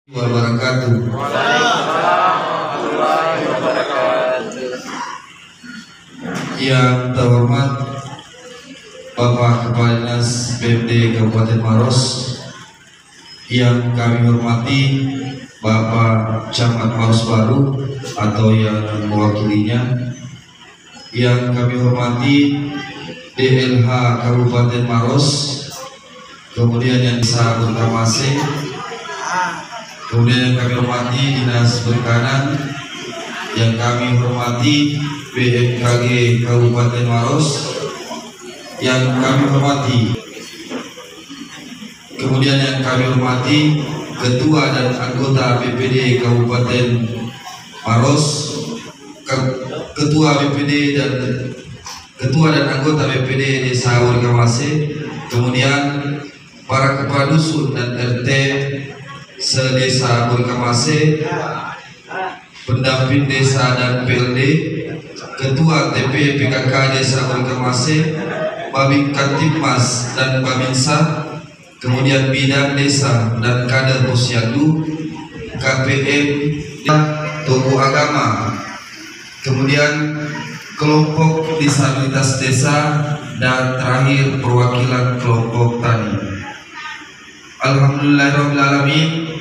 Wabarakatuh. Yang terhormat Bapak Kepala Dinas BPD Kabupaten Maros, yang kami hormati Bapak Camat Maros Baru atau yang mewakilinya, yang kami hormati DLH Kabupaten Maros, kemudian yang Desa Berkamase, kemudian yang kami hormati Dinas Perikanan, yang kami hormati BMKG Kabupaten Maros, yang kami hormati, kemudian yang kami hormati Ketua dan anggota BPD Kabupaten Maros, Ketua BPD dan anggota BPD Desa Berkamase, kemudian para kepala dusun dan RT se-Desa Berkamase, pendamping desa dan PLD, Ketua TP PKK Desa Berkamase, Babin Kantipmas dan Babinsa, kemudian bidang desa dan kader Posyandu, KPM, tokoh agama, kemudian kelompok disabilitas desa, dan terakhir perwakilan kelompok tani. Alhamdulillahirrahmanirrahim,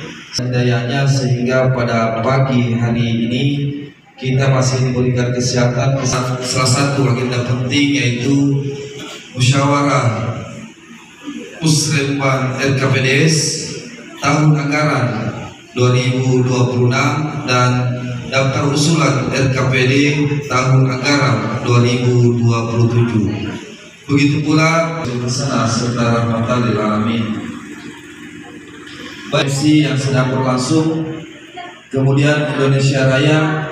dayanya sehingga pada pagi hari ini kita masih diberikan kesehatan. Salah satu agenda penting yaitu musyawarah musrenban RKPDS tahun anggaran 2026 dan daftar usulan RKPD tahun anggaran 2027. Begitu pula bersama serta rahmatan lil alamin. Baik yang sedang berlangsung, kemudian Indonesia Raya,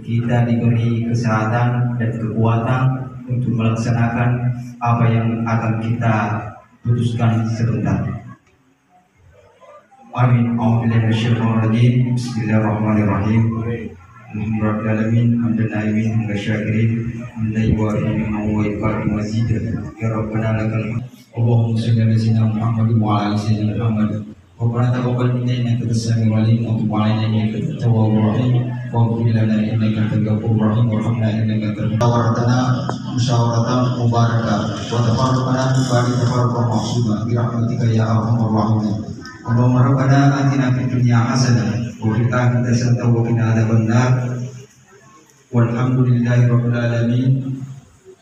kita diberi kesehatan dan kekuatan untuk melaksanakan apa yang akan kita putuskan sebentar. Amin. A'udzubillahi Bismillahirrahmanirrahim. Alhamdulillahirrahmanirrahim. Hamdana'imin Hamdasyakirin Hamda'iwa'imin Hamda'iwa'imin Mazidah. Ya Rabbana lakal hamd. Allahumma salli ala sayyidina Muhammad wa ala sayyidina Muhammad. Rabbana taqabbal minna innaka antas samiul alim wa tub alaina innaka antat tawwabur rahim. Waghfir lana innaka antal ghafurur rahim warhamna innaka antal musyawaratan mubarakah wa tafarraqana min ba'di tafarruqan mahsuma bi rahmatika ya arhamar rahimin. Allahumma rabbana atina fid dunya hasanah wa fil akhirati hasanah wa qina adzabannar. Walhamdulillahi rabbil alamin.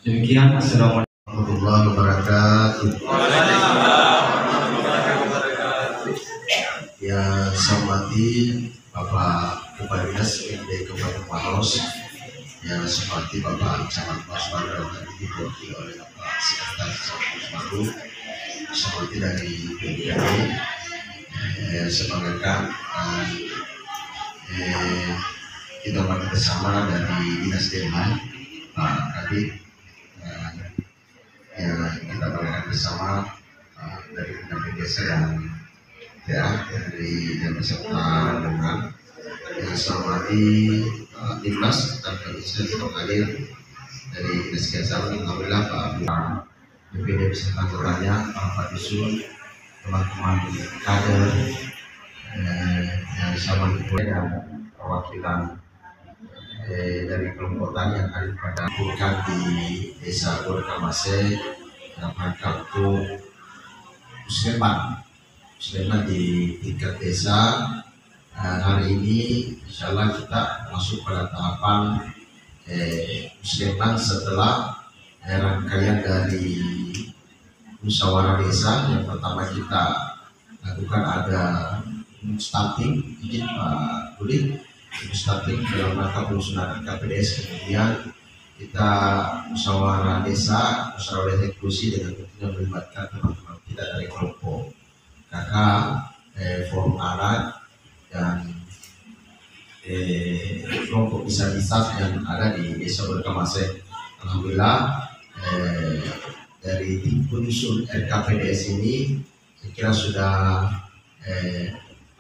Demikian, assalamualaikum warahmatullahi wabarakatuh. Yang saya hormati Bapak Kepala Dinas BPD Kabupaten Maros, yang saya hormati Bapak Camat Maros Baru dan nanti diwakili oleh Bapak Sekretaris Camat Maros Baru, saya hormati dari BPD, saya banggakan kita hormati bersama dari Dinas Desa Pak Kadip, yang kita banggakan bersama dari pendamping desa dan dari beserta dengan yang saya hormati Timnas dan Presiden hadir dari Dinas Kesehatan. Alhamdulillah Pak BPD beserta anggotanya, Pak Dusun, teman-teman kader yang saya hormati dan perwakilan dari kelompok tani yang hadir pada bukan di Desa Berkamase dalam rangka untuk musliman di tingkat desa hari ini insya Allah kita masuk pada tahapan musyawarah setelah rangkaian dari musyawarah desa. Yang pertama kita lakukan ada stunting, izin Pak Budi, stunting dalam rangka penyusunan KPDS. Kemudian kita musyawarah desa inklusi dengan tentunya melibatkan teman-teman kita dari kelompok kakak, forum anak dan kelompok disabilitas yang ada di Desa Berkamase. Alhamdulillah dari tim penyusun RKPDS ini saya kira sudah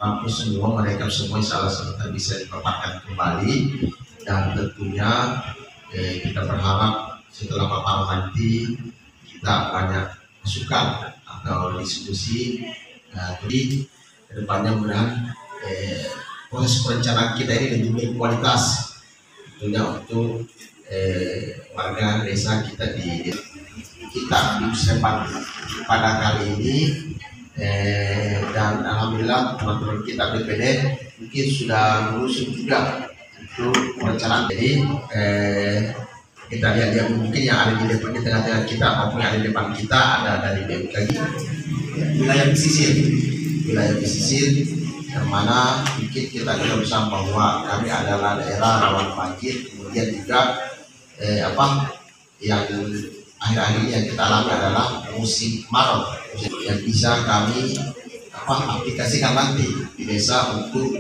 rampung semua, mereka semua salah satu bisa dipaparkan kembali, dan tentunya kita berharap setelah paparan nanti kita banyak masukan atau diskusi. Jadi kedepannya mudah-mudahan proses perencanaan kita ini lebih berkualitas, tentunya untuk warga desa kita di Musrembang pada kali ini. Dan alhamdulillah teman-teman kita BPD mungkin sudah mengusung juga untuk perencanaan. Jadi kita lihat mungkin yang ada di depan, di tengah-tengah kita maupun yang ada di depan kita ada dari BMKG wilayah pesisir yang mana mungkin kita bisa bahwa kami adalah daerah rawan banjir. Kemudian juga yang akhir-akhir ini yang kita alami adalah musim kemarau yang bisa kami aplikasikan nanti di desa untuk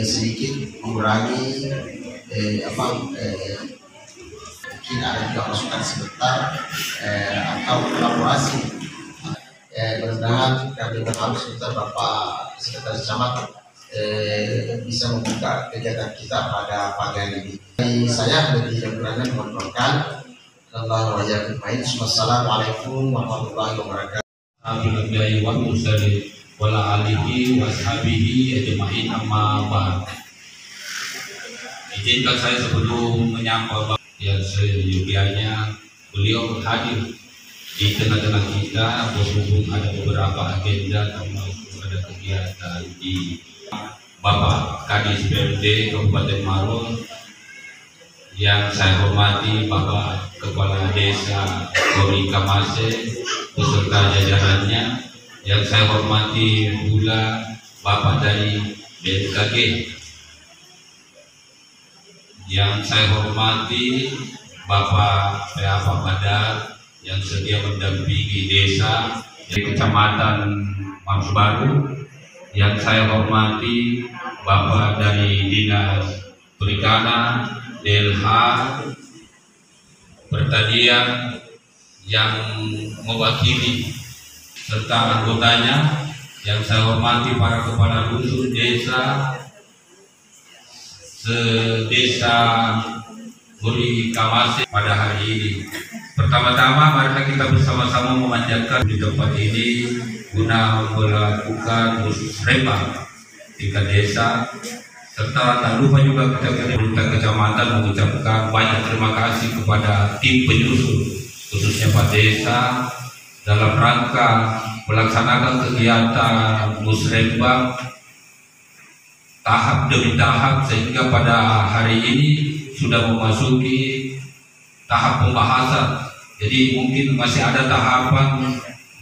sedikit mengurangi mungkin ada juga masukan sebentar atau kolaborasi. Mudah-mudahan kami berharap sebentar Bapak Sekretaris Camat bisa membuka kegiatan kita pada pagi hari ini. Saya dari yang berada menonton. Wassalamualaikum warahmatullahi wabarakatuh. Alhamdulillah wa musallim wala alihi wa sahbihi ajma'in amma ba'd. Izinkan saya sebelum menyapa yang seyogianya beliau hadir di tengah-tengah kita, berhubung ada beberapa agenda termasuk ada kegiatan di Bapak Kadis PRD Kabupaten Maros. Yang saya hormati Bapak Kepala Desa Berkamase beserta jajarannya, yang saya hormati pula Bapak dari BMKG, yang saya hormati Bapak PA Badar yang sedia mendampingi desa di Kecamatan Maros Baru, yang saya hormati Bapak dari Dinas Perikanan, DLH, Pertanian yang mewakili serta anggotanya, yang saya hormati para kepala dusun desa se-Desa Berkamase pada hari ini. Pertama-tama mari kita bersama-sama memanjatkan di tempat ini guna melakukan musrembang tingkat desa, serta tak lupa juga kita pemerintah kecamatan mengucapkan banyak terima kasih kepada tim penyusun khususnya Pak Desa dalam rangka melaksanakan kegiatan musrembang tahap demi tahap, sehingga pada hari ini sudah memasuki tahap pembahasan. Jadi mungkin masih ada tahapan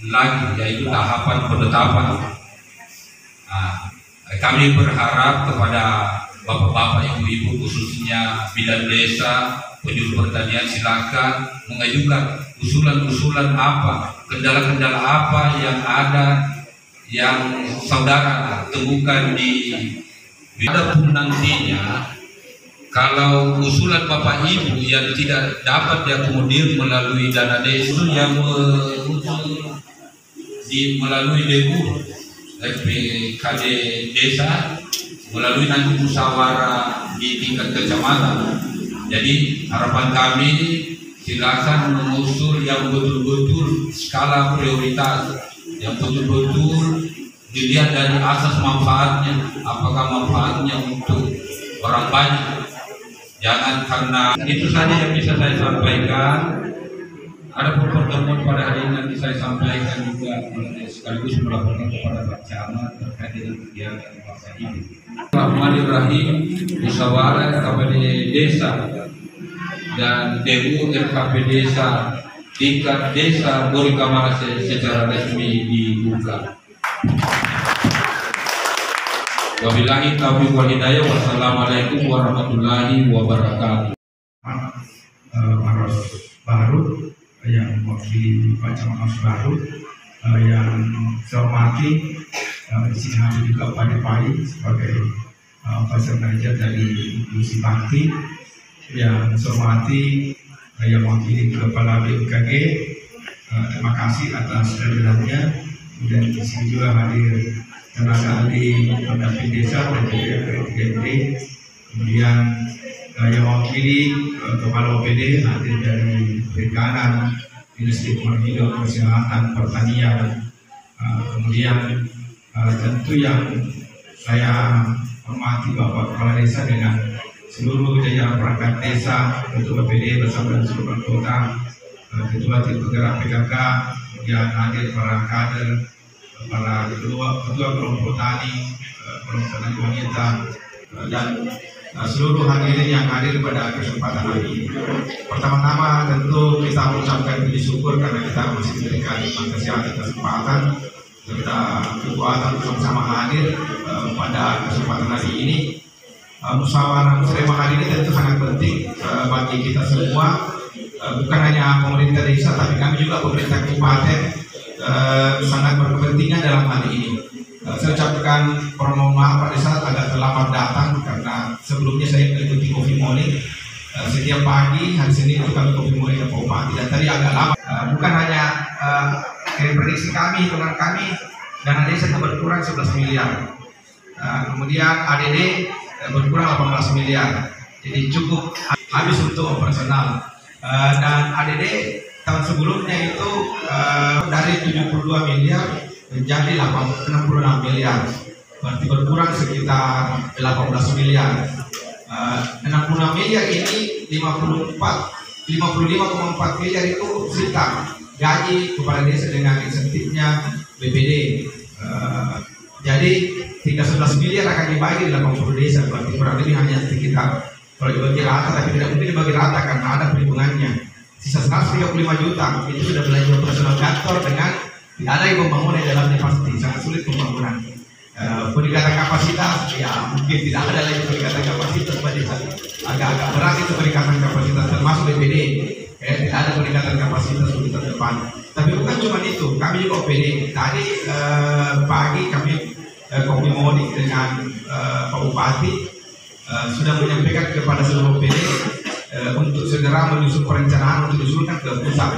lagi, yaitu tahapan penetapan. Kami berharap kepada bapak-bapak, ibu-ibu khususnya bidan desa, penjuru pertanian, silakan mengajukan usulan-usulan apa, kendala-kendala apa yang ada yang saudara temukan di ada pun nantinya. Kalau usulan bapak ibu yang tidak dapat diakomodir melalui dana desa yang melalui DEBU FPKD desa, melalui nanti musyawarah di tingkat kecamatan. Jadi harapan kami silakan mengusul yang betul-betul skala prioritas, yang betul-betul dilihat dari asas manfaatnya, apakah manfaatnya untuk orang banyak. Jangan karena itu saja yang bisa saya sampaikan. Ada pertemuan pada hari ini nanti saya sampaikan juga sekaligus melaporkan kepada Pak Camat terkait dengan kegiatan Bapak Ibu. Bismillahirrahmanirrahim. Musyawarah KPD Desa dan DU RKP Desa tingkat Desa Borikamara secara resmi dibuka. Wabillahi taufiq wal hidayah. Wassalamualaikum warahmatullahi wabarakatuh. Maros baru yang mewakili Pak Camat baru yang saya hormati di sini hadir juga Pak Depai sebagai Vice Manager dari Inklusi Bakti, yang saya hormati yang mewakili Kepala BMKG, terima kasih atas kehadirannya. Kemudian di sini juga hadir tenaga ahli pendamping desa dan DPRD, kemudian yang mewakili Kepala OPD hadir dari Perikanan, Dinas Lingkungan Hidup, Kesehatan, Pertanian, kemudian tentu yang saya hormati Bapak Kepala Desa dengan seluruh jajaran perangkat desa, Ketua OPD bersama dengan seluruh kota, Ketua Tim Penggerak PKK, kemudian hadir para kader, para ketua kelompok tani, kelompok tani wanita, dan seluruh hadirin yang hadir pada kesempatan hari ini. Pertama-tama tentu kita mengucapkan puji syukur karena kita masih diberikan kesempatan serta kekuatan bersama-sama hadir pada kesempatan hari ini. Musyawarah musyawarah hari ini tentu sangat penting bagi kita semua, bukan hanya pemerintah desa tapi kami juga pemerintah kabupaten sangat berkepentingan dalam hal ini. Saya ucapkan permohonan maaf pada saat agak terlambat datang karena sebelumnya saya mengikuti coffee morning setiap pagi hari Senin itu kami coffee morning ke Pak Bupati, dan tadi agak lama. Bukan hanya prediksi kami, hitungan kami, dana desa berkurang 11 miliar. Kemudian ADD berkurang 18 miliar. Jadi cukup habis untuk operasional. Dan ADD tahun sebelumnya itu dari 72 miliar menjadi 66 miliar, berarti berkurang sekitar 18 miliar. 66 miliar ini 55,4 miliar itu sita gaji kepala desa dengan insentifnya BPD. Jadi 11 miliar akan dibagi di 80 desa, berarti kurang lebih hanya sekitar, kalau dibagi rata, tapi tidak mungkin dibagi rata karena ada perhitungannya. Sisa 135 juta itu sudah belanja operasional kantor dengan tidak ada yang pembangunan di dalamnya, pasti sangat sulit pembangunan. Peningkatan kapasitas, ya mungkin tidak ada lagi peningkatan kapasitas, agak-agak berat itu peningkatan kapasitas termasuk BPD. Tidak ada peningkatan kapasitas untuk ke depan. Tapi bukan cuma itu, kami juga OPD. Tadi pagi kami kopi morning dengan Pak Bupati sudah menyampaikan kepada seluruh OPD untuk segera menyusun perencanaan untuk diusulkan ke pusat.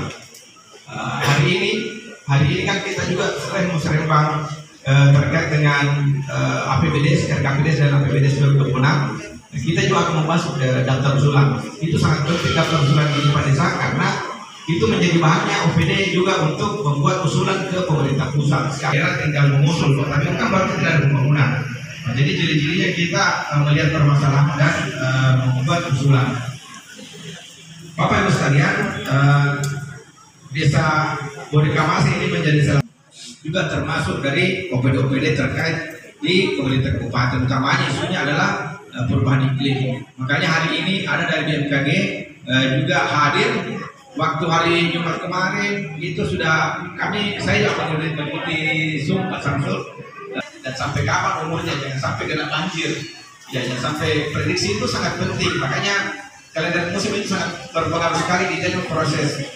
Hari ini kan kita juga sering musrembang terkait dengan APBD, RKPD dan APBD 2026. Kita juga akan masuk ke daftar usulan. Itu sangat penting daftar usulan di Pak Desa karena itu menjadi bahannya OPD juga untuk membuat usulan ke pemerintah pusat. Sekarang tinggal mengusul, tapi kan baru tidak ada pembangunan. Jadi ciri-cirinya kita melihat permasalahan dan membuat usulan. Bapak Ibu sekalian, Desa Borikamara ini menjadi salah juga termasuk dari OPD-OPD terkait di pemerintah kabupaten. Utamanya isunya adalah perubahan iklim. Makanya hari ini ada dari BMKG juga hadir. Waktu hari Jumat kemarin itu sudah saya mengikuti Zoom Pak Samsul, dan sampai kapan umurnya, jangan sampai kena banjir, ya jangan sampai prediksi itu sangat penting. Makanya kalender musim itu sangat berpengaruh sekali di dalam proses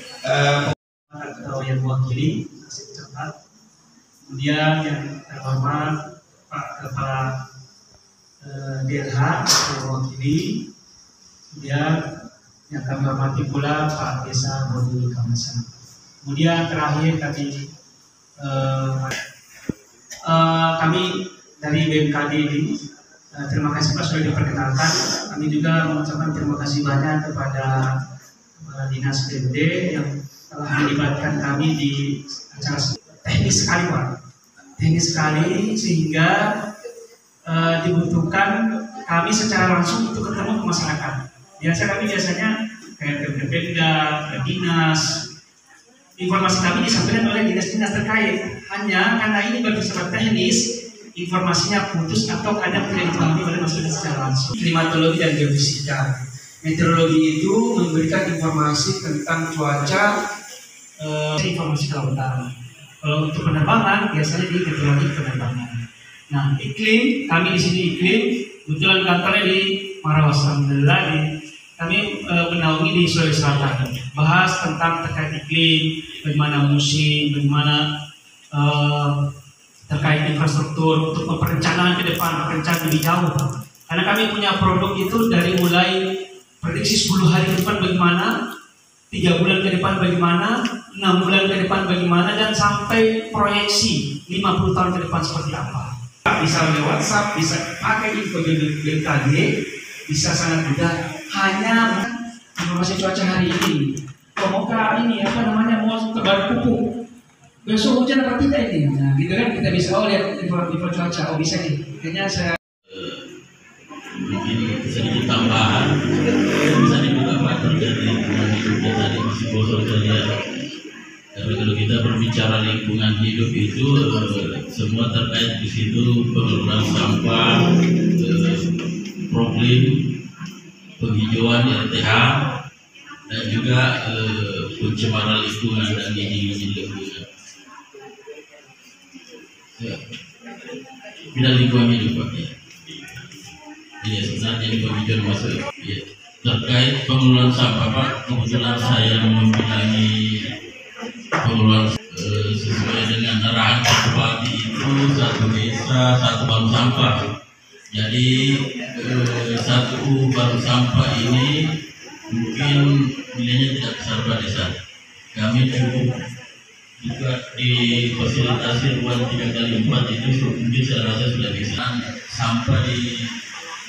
yang mewakili cepat. Kemudian yang terhormat Pak Kepala DLH yang mewakili, kemudian yang kami hormati pula Pak Desa Borikamara. Kemudian terakhir kami dari BMKG ini terima kasih Pak sudah diperkenalkan. Kami juga mengucapkan terima kasih banyak kepada Dinas BMD yang telah melibatkan kami di acara teknis sekali Pak, teknis sekali sehingga dibutuhkan kami secara langsung untuk ketemu ke masyarakat. Biasanya kayak ke Pemda, ke dinas, informasi kami disampaikan oleh dinas-dinas terkait. Hanya karena ini bersifat teknis, informasinya putus atau kadang tidak dipahami oleh masyarakat secara langsung. Klimatologi dan geofisika. Meteorologi itu memberikan informasi tentang cuaca, informasi kelautan. Kalau untuk penerbangan biasanya di meteorologi penerbangan. Nah, iklim, kami di sini iklim, kebetulan kantornya di Marawas, alhamdulillah kami menaungi di Sulawesi Selatan. Bahas tentang terkait iklim, bagaimana musim, bagaimana terkait infrastruktur untuk perencanaan ke depan, perencanaan lebih jauh. Karena kami punya produk itu dari mulai prediksi 10 hari ke depan bagaimana, 3 bulan ke depan bagaimana, 6 bulan ke depan bagaimana, dan sampai proyeksi 50 tahun ke depan seperti apa. Bisa oleh WhatsApp, bisa pakai info BMKG, bisa sangat mudah. Hanya informasi cuaca hari ini. Pemuka ini apa namanya mau tebar pupuk. Besok hujan apa tidak ini? Nah, gitu kan kita bisa lihat info cuaca. Oh bisa nih. Kayaknya saya begini sedikit tambahan. Misalnya juga Pak terkait lingkungan hidup tadi masih bosor saja. Tapi kalau kita berbicara lingkungan hidup itu semua terkait di situ pengelolaan sampah, problem penghijauan RTH, dan juga pencemaran lingkungan dan dingin lingkungan. Ya. Bidang lingkungan hidup Pak. Ya, sebenarnya di penghijauan masuk. Ya. Terkait pengelolaan sampah Pak, kebetulan saya membidangi pengelolaan sesuai dengan arahan Pak Bupati itu satu desa satu bank sampah. Jadi satu bank sampah ini mungkin nilainya tidak besar Pak desa. Kami cukup juga difasilitasi ruang 3x4 itu mungkin saya rasa sudah bisa. Sampah di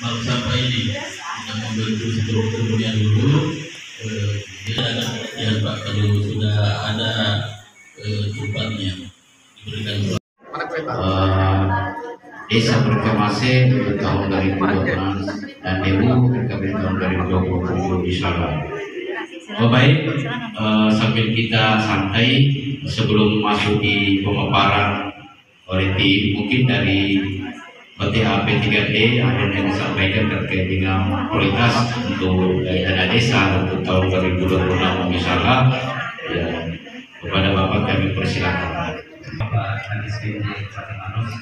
bank sampah ini kita membentuk strukturnya dulu. Kita akan lihat Pak kalau sudah ada tempatnya diberikan. Desa Berkemase tahun 2012 dan Debu Berkemase tahun 2020 insyaallah. Baik, sambil kita santai sebelum masuk di pemaparan oleh tim, mungkin dari PTA P3D ada yang disampaikan terkait dengan prioritas untuk dana desa untuk tahun 2026 insyaallah. Ya, kepada Bapak kami persilakan. Bapak Kadis BMD Kabupaten Maros,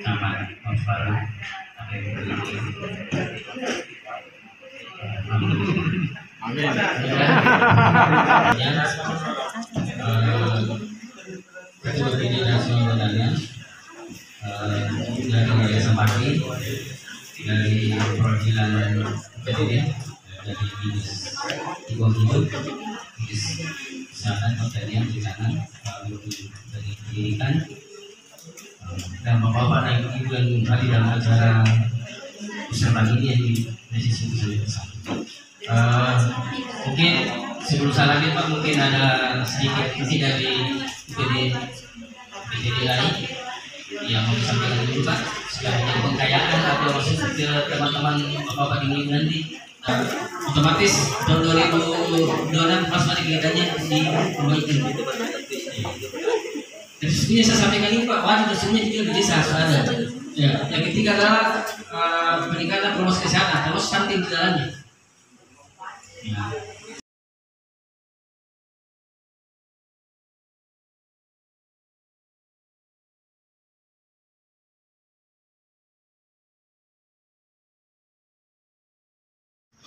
nama Mas Faru, ada yang berdiri. Ketua Bidang Nasional Dana dari Yayasan Bakti, dari perwakilan PDD, dari Dinas Lingkungan Hidup, Dinas Kesehatan, Pertanian, Perikanan, dari Pendidikan, dan bapak-bapak dan ibu yang hadir dalam acara bersama ini yang di sisi bersama. Mungkin sebelum saya lanjut Pak, mungkin ada sedikit isi dari PDDI yang mau disampaikan dulu Pak, sudah menjadi pengkayaan atau masuk ke teman-teman bapak-bapak di nanti. Otomatis tahun 2026 pas pada kegiatannya di rumah itu. Dan sebenarnya saya sampaikan ini Pak, wajib sebenarnya juga di desa ada. Ya, yang ketiga adalah peningkatan promosi kesehatan, terus stunting di dalamnya. Ya.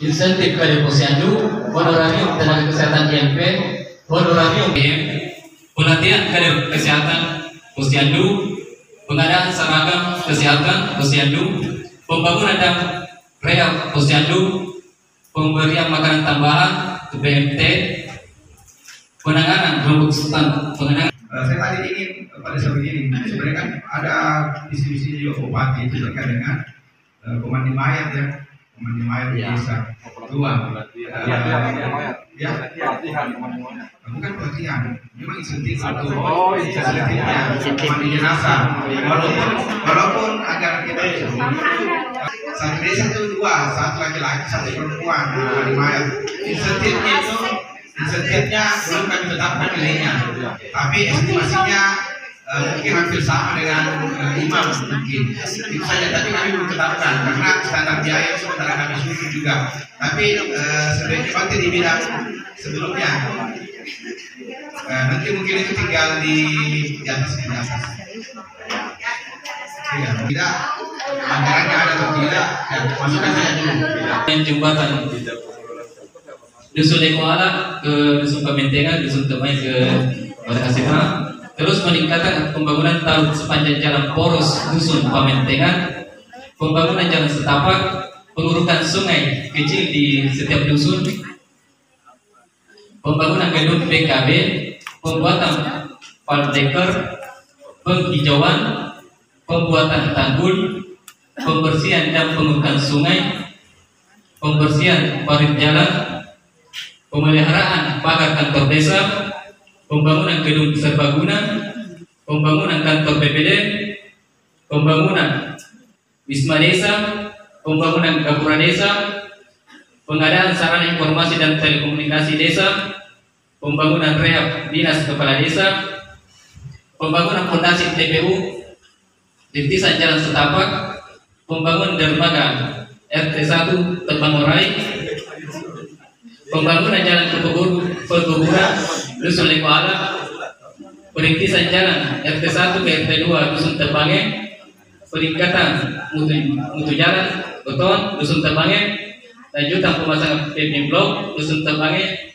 Insentif dari Posyandu, honorarium tenaga kesehatan IMP, honorarium pelatihan kader kesehatan Posyandu, pengadaan seragam kesehatan Posyandu, pembangunan dan rehab Posyandu, pemberian makanan tambahan ke BMT, penanganan kelompok sultan, penanganan. Saya tadi ingin pada saat ini sebenarnya kan ada visi-visi juga Bupati itu terkait dengan pemandi mayat ya. Pemandi mayat di desa dua bukan pelatihan, memang insentif untuk insentifnya pemandi jenazah walaupun agar kita Satu desa itu dua, satu laki-laki, satu perempuan. Nah, insentifnya belum kami tetapkan nilainya, tapi estimasinya mungkin hampir sama dengan imam mungkin itu saja, tapi kami belum tetapkan karena standar biaya sementara kami susun juga, tapi sebenarnya nanti di bidang sebelumnya nanti mungkin itu tinggal di atas. Ya, tidak anggarannya ada atau tidak, ya, masukkan saja dulu. Jembatan Dusun Lekoala ke Dusun Pamentengan, Dusun Temai ke Badakasema, terus meningkatkan pembangunan taruh sepanjang jalan poros Dusun Pamentengan, pembangunan jalan setapak, pengurukan sungai kecil di setiap dusun, pembangunan gedung PKB, pembuatan paldeker, penghijauan, pembuatan tanggul, pembersihan dan pengurukan sungai, pembersihan parit jalan, pemeliharaan pagar kantor desa, pembangunan gedung serbaguna, pembangunan kantor BPD, pembangunan wisma desa, pembangunan gapura desa, pengadaan sarana informasi dan telekomunikasi desa, pembangunan rehab dinas kepala desa, pembangunan fondasi TPU, rintisan jalan setapak, pembangunan dermaga RT 1 Tebangorai, pembangunan jalan perkuburan Dusun Lekoala, perintisan jalan RT 1 ke RT 2 Dusun Tebange, peningkatan mutu jalan beton Dusun Tebange, lanjutan pemasangan paving block Dusun Tebange,